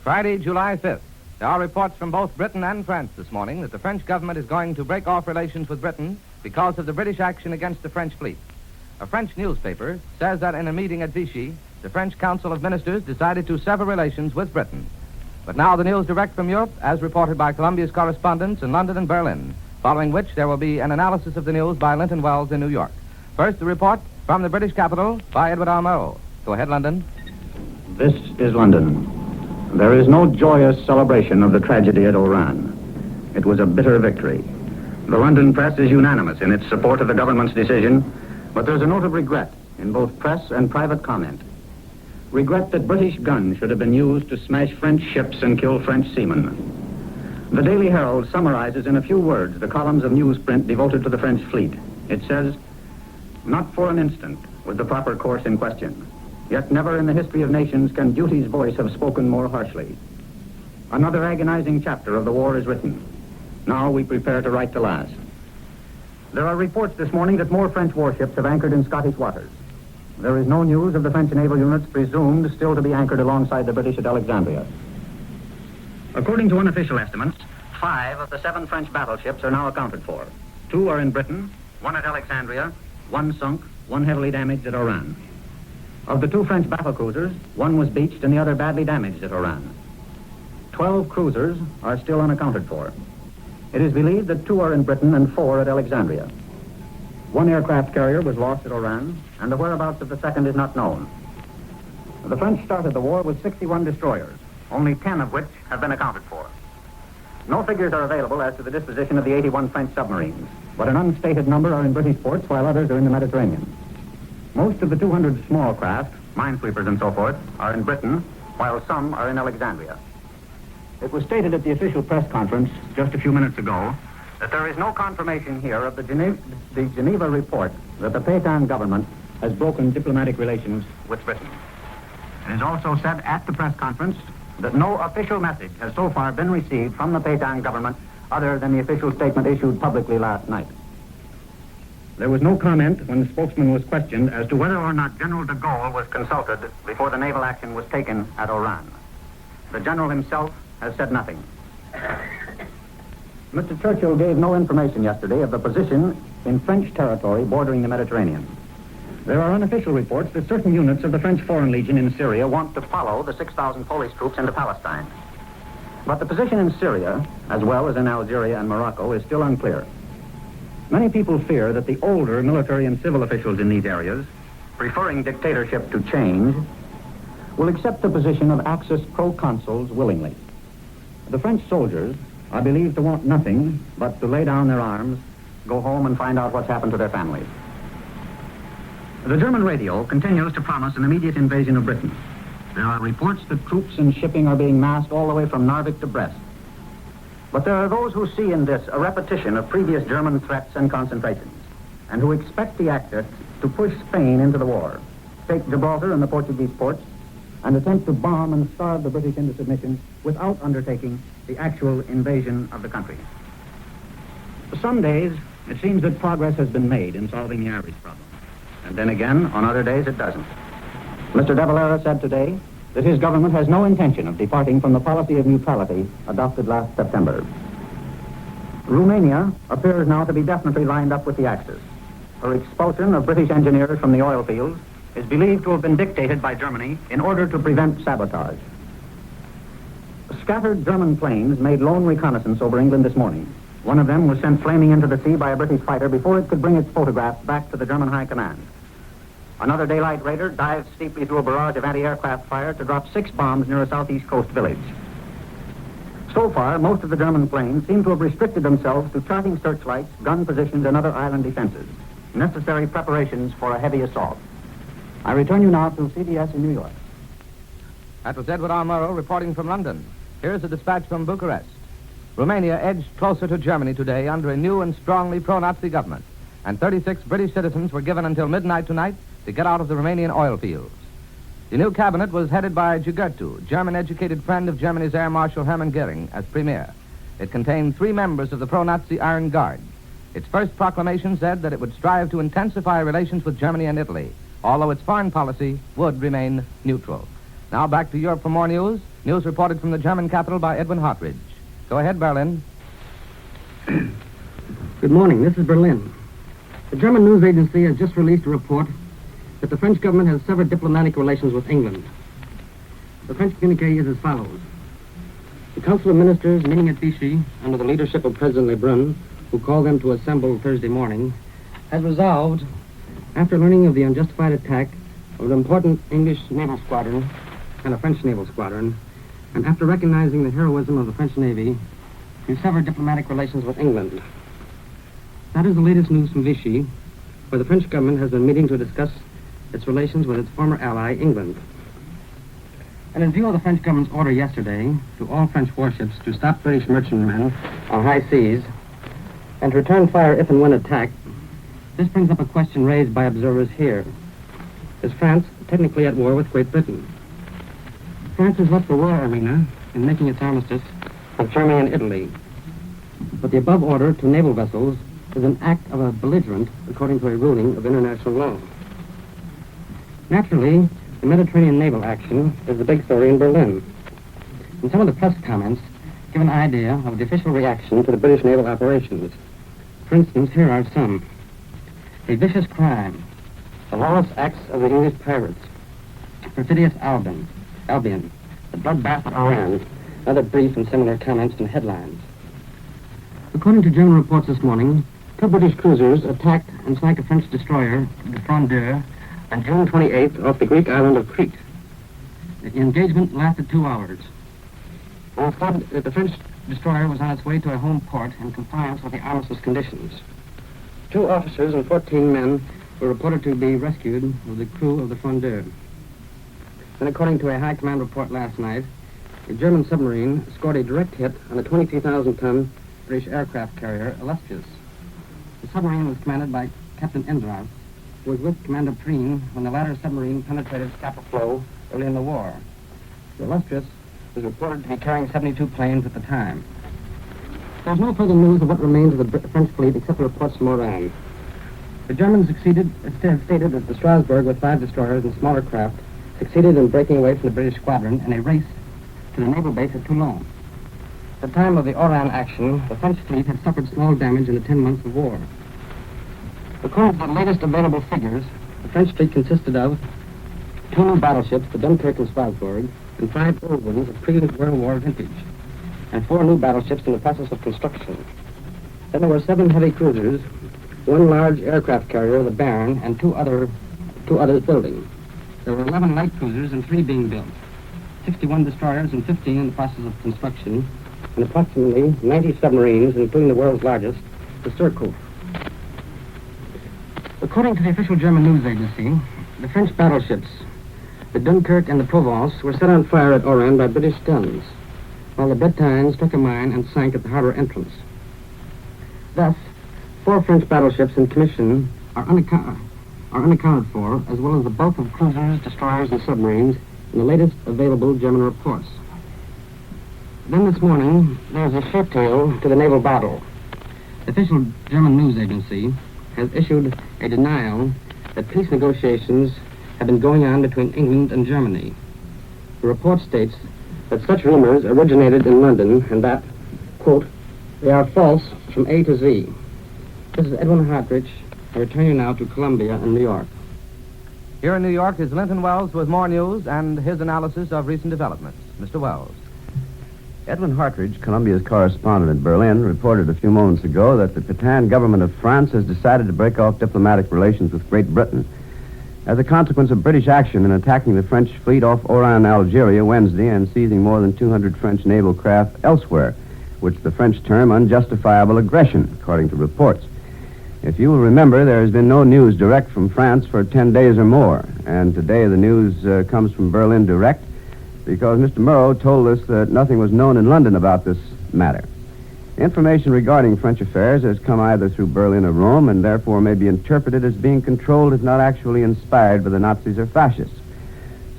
Friday, July 5th. There are reports from both Britain and France this morning that the French government is going to break off relations with Britain because of the British action against the French fleet. A French newspaper says that in a meeting at Vichy, the French Council of Ministers decided to sever relations with Britain. But now the news direct from Europe, as reported by Columbia's correspondents in London and Berlin, following which there will be an analysis of the news by Linton Wells in New York. First, the report from the British capital by Edward R. Murrow. Go ahead, London. This is London. There is no joyous celebration of the tragedy at Oran. It was a bitter victory. The London press is unanimous in its support of the government's decision, but there's a note of regret in both press and private comment. Regret that British guns should have been used to smash French ships and kill French seamen. The Daily Herald summarizes in a few words the columns of newsprint devoted to the French fleet. It says, "Not for an instant was the proper course in question. Yet never in the history of nations can duty's voice have spoken more harshly. Another agonizing chapter of the war is written. Now we prepare to write the last." There are reports this morning that more French warships have anchored in Scottish waters. There is no news of the French naval units presumed still to be anchored alongside the British at Alexandria. According to unofficial estimates, 5 of the 7 French battleships are now accounted for. 2 are in Britain, 1 at Alexandria, 1 sunk, 1 heavily damaged at Oran. Of the 2 French battlecruisers, 1 was beached and the other badly damaged at Oran. 12 cruisers are still unaccounted for. It is believed that 2 are in Britain and 4 at Alexandria. 1 aircraft carrier was lost at Oran, and the whereabouts of the second is not known. The French started the war with 61 destroyers, only 10 of which have been accounted for. No figures are available as to the disposition of the 81 French submarines, but an unstated number are in British ports while others are in the Mediterranean. Most of the 200 small craft, minesweepers and so forth, are in Britain, while some are in Alexandria. It was stated at the official press conference just a few minutes ago that there is no confirmation here of the Geneva report that the Pétain government has broken diplomatic relations with Britain. It is also said at the press conference that no official message has so far been received from the Pétain government other than the official statement issued publicly last night. There was no comment when the spokesman was questioned as to whether or not General de Gaulle was consulted before the naval action was taken at Oran. The general himself has said nothing. Mr. Churchill gave no information yesterday of the position in French territory bordering the Mediterranean. There are unofficial reports that certain units of the French Foreign Legion in Syria want to follow the 6,000 Polish troops into Palestine. But the position in Syria, as well as in Algeria and Morocco, is still unclear. Many people fear that the older military and civil officials in these areas, preferring dictatorship to change, will accept the position of Axis proconsuls willingly. The French soldiers are believed to want nothing but to lay down their arms, go home and find out what's happened to their families. The German radio continues to promise an immediate invasion of Britain. There are reports that troops and shipping are being massed all the way from Narvik to Brest. But there are those who see in this a repetition of previous German threats and concentrations, and who expect the Axis to push Spain into the war, take Gibraltar and the Portuguese ports, and attempt to bomb and starve the British into submission without undertaking the actual invasion of the country. For some days, it seems that progress has been made in solving the Irish problem. And then again, on other days, it doesn't. Mr. De Valera said today that his government has no intention of departing from the policy of neutrality adopted last September. Romania appears now to be definitely lined up with the Axis. Her expulsion of British engineers from the oil fields is believed to have been dictated by Germany in order to prevent sabotage. Scattered German planes made lone reconnaissance over England this morning. One of them was sent flaming into the sea by a British fighter before it could bring its photograph back to the German High Command. Another daylight raider dived steeply through a barrage of anti-aircraft fire to drop 6 bombs near a southeast coast village. So far, most of the German planes seem to have restricted themselves to charting searchlights, gun positions, and other island defenses, necessary preparations for a heavy assault. I return you now to CBS in New York. That was Edward R. Murrow reporting from London. Here's a dispatch from Bucharest. Romania edged closer to Germany today under a new and strongly pro-Nazi government, and 36 British citizens were given until midnight tonight to get out of the Romanian oil fields. The new cabinet was headed by Gigertu, German-educated friend of Germany's Air Marshal Hermann Goering, as premier. It contained 3 members of the pro-Nazi Iron Guard. Its first proclamation said that it would strive to intensify relations with Germany and Italy, although its foreign policy would remain neutral. Now back to Europe for more news. News reported from the German capital by Edwin Hartridge. Go ahead, Berlin. Good morning. This is Berlin. The German news agency has just released a report that the French government has severed diplomatic relations with England. The French communique is as follows. The Council of Ministers meeting at Vichy under the leadership of President Lebrun, who called them to assemble Thursday morning, has resolved, after learning of the unjustified attack of an important English naval squadron and a French naval squadron, and after recognizing the heroism of the French Navy, to sever diplomatic relations with England. That is the latest news from Vichy, where the French government has been meeting to discuss its relations with its former ally, England. And in view of the French government's order yesterday to all French warships to stop British merchantmen on high seas and to return fire if and when attacked, this brings up a question raised by observers here. Is France technically at war with Great Britain? France has left the war arena in making its armistice with Germany and Italy. But the above order to naval vessels is an act of a belligerent according to a ruling of international law. Naturally, the Mediterranean naval action is the big story in Berlin. And some of the press comments give an idea of the official reaction to the British naval operations. For instance, here are some. A vicious crime. The lawless acts of the English pirates. Perfidious Albion. The bloodbath of Oran. Other brief and similar comments and headlines. According to German reports this morning, 2 British cruisers attacked and sank a French destroyer, the Frondeur, on June 28th off the Greek island of Crete. The engagement lasted 2 hours. It was thought that the French destroyer was on its way to a home port in compliance with the armistice conditions. 2 officers and 14 men were reported to be rescued with the crew of the Frondeur. And according to a high command report last night, a German submarine scored a direct hit on a 23,000-ton British aircraft carrier, Illustrious. The submarine was commanded by Captain Endras, who was with Commander Preen when the latter submarine penetrated Scapa Flow early in the war. The Illustrious was reported to be carrying 72 planes at the time. There's no further news of what remains of the French fleet except the reports from Oran. The Germans have stated that the Strasbourg, with 5 destroyers and smaller craft, succeeded in breaking away from the British squadron in a race to the naval base at Toulon. At the time of the Oran action, the French fleet had suffered small damage in the 10 months of war. According to the latest available figures, the French fleet consisted of 2 new battleships, the Dunkirk and Strasbourg, and 5 old ones of previous World War vintage, and 4 new battleships in the process of construction. Then there were 7 heavy cruisers, 1 large aircraft carrier, the Baron, and 2 others building. There were 11 light cruisers and 3 being built, 61 destroyers and 15 in the process of construction, and approximately 90 submarines, including the world's largest, the Surcouf. According to the official German news agency, the French battleships, the Dunkirk and the Provence, were set on fire at Oran by British guns, while the Bretagne struck a mine and sank at the harbor entrance. Thus, 4 French battleships in commission are unaccounted for, as well as the bulk of cruisers, destroyers, and submarines in the latest available German reports. Then this morning, there is a short tale to the naval battle. The official German news agency has issued a denial that peace negotiations have been going on between England and Germany. The report states that such rumors originated in London and that, quote, they are false from A to Z. This is Edwin Hartridge. I return you now to Columbia and New York. Here in New York is Linton Wells with more news and his analysis of recent developments. Mr. Wells. Edwin Hartridge, Columbia's correspondent in Berlin, reported a few moments ago that the Pétain government of France has decided to break off diplomatic relations with Great Britain as a consequence of British action in attacking the French fleet off Oran, Algeria, Wednesday, and seizing more than 200 French naval craft elsewhere, which the French term unjustifiable aggression, according to reports. If you will remember, there has been no news direct from France for 10 days or more, and today the news comes from Berlin direct, because Mr. Murrow told us that nothing was known in London about this matter. Information regarding French affairs has come either through Berlin or Rome, and therefore may be interpreted as being controlled, if not actually inspired, by the Nazis or fascists.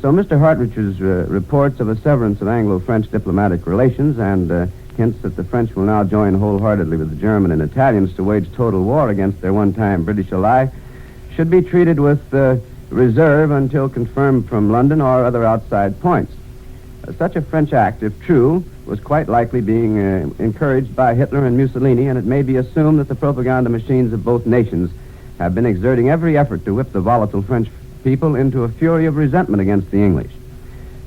So Mr. Hartridge's reports of a severance of Anglo-French diplomatic relations and hints that the French will now join wholeheartedly with the German and Italians to wage total war against their one-time British ally should be treated with reserve until confirmed from London or other outside points. Such a French act, if true, was quite likely being encouraged by Hitler and Mussolini, and it may be assumed that the propaganda machines of both nations have been exerting every effort to whip the volatile French people into a fury of resentment against the English.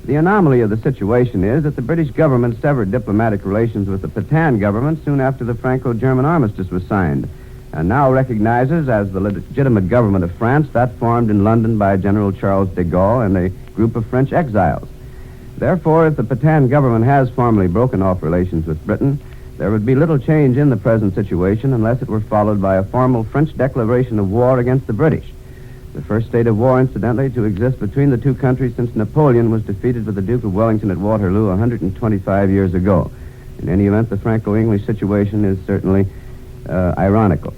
The anomaly of the situation is that the British government severed diplomatic relations with the Petain government soon after the Franco-German armistice was signed, and now recognizes as the legitimate government of France that formed in London by General Charles de Gaulle and a group of French exiles. Therefore, if the Petain government has formally broken off relations with Britain, there would be little change in the present situation unless it were followed by a formal French declaration of war against the British. The first state of war, incidentally, to exist between the two countries since Napoleon was defeated with the Duke of Wellington at Waterloo 125 years ago. In any event, the Franco-English situation is certainly ironical.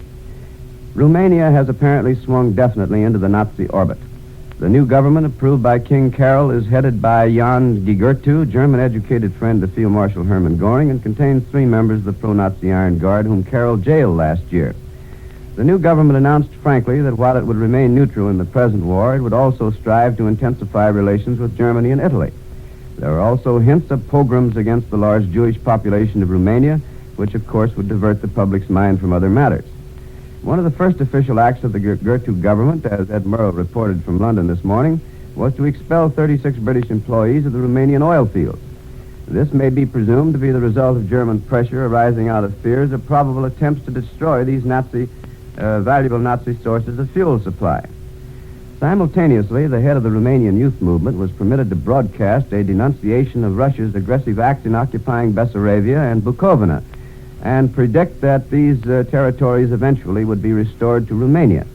Romania has apparently swung definitely into the Nazi orbit. The new government, approved by King Carol, is headed by Jan Gigertu, German-educated friend of Field Marshal Hermann Goring, and contains 3 members of the pro-Nazi Iron Guard whom Carol jailed last year. The new government announced frankly that while it would remain neutral in the present war, it would also strive to intensify relations with Germany and Italy. There are also hints of pogroms against the large Jewish population of Romania, which of course would divert the public's mind from other matters. One of the first official acts of the Gertu government, as Ed Murrow reported from London this morning, was to expel 36 British employees of the Romanian oil fields. This may be presumed to be the result of German pressure arising out of fears of probable attempts to destroy these valuable Nazi sources of fuel supply. Simultaneously, the head of the Romanian youth movement was permitted to broadcast a denunciation of Russia's aggressive acts in occupying Bessarabia and Bukovina, and predict that these territories eventually would be restored to Romania.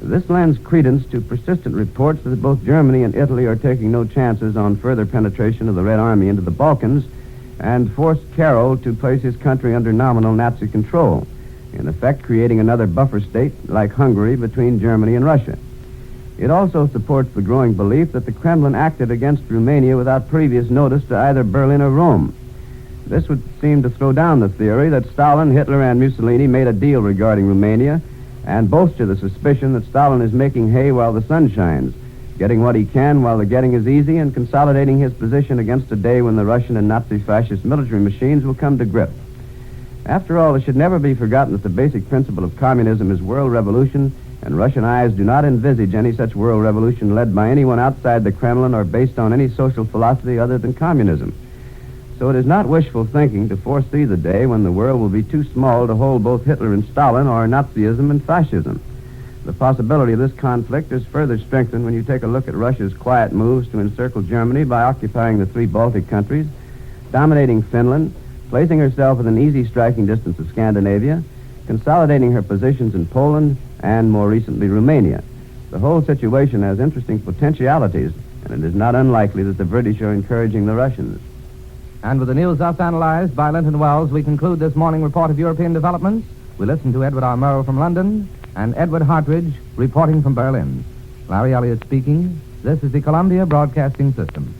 This lends credence to persistent reports that both Germany and Italy are taking no chances on further penetration of the Red Army into the Balkans, and forced Carol to place his country under nominal Nazi control, in effect creating another buffer state like Hungary between Germany and Russia. It also supports the growing belief that the Kremlin acted against Romania without previous notice to either Berlin or Rome. This would seem to throw down the theory that Stalin, Hitler, and Mussolini made a deal regarding Romania, and bolster the suspicion that Stalin is making hay while the sun shines, getting what he can while the getting is easy, and consolidating his position against a day when the Russian and Nazi fascist military machines will come to grip. After all, it should never be forgotten that the basic principle of communism is world revolution, and Russian eyes do not envisage any such world revolution led by anyone outside the Kremlin or based on any social philosophy other than communism. So it is not wishful thinking to foresee the day when the world will be too small to hold both Hitler and Stalin or Nazism and fascism. The possibility of this conflict is further strengthened when you take a look at Russia's quiet moves to encircle Germany by occupying the 3 Baltic countries, dominating Finland, placing herself within easy striking distance of Scandinavia, consolidating her positions in Poland, and more recently Romania. The whole situation has interesting potentialities, and it is not unlikely that the British are encouraging the Russians. And with the news thus analyzed by Linton Wells, we conclude this morning report of European developments. We listen to Edward R. Murrow from London and Edward Hartridge reporting from Berlin. Larry Elliott speaking. This is the Columbia Broadcasting System.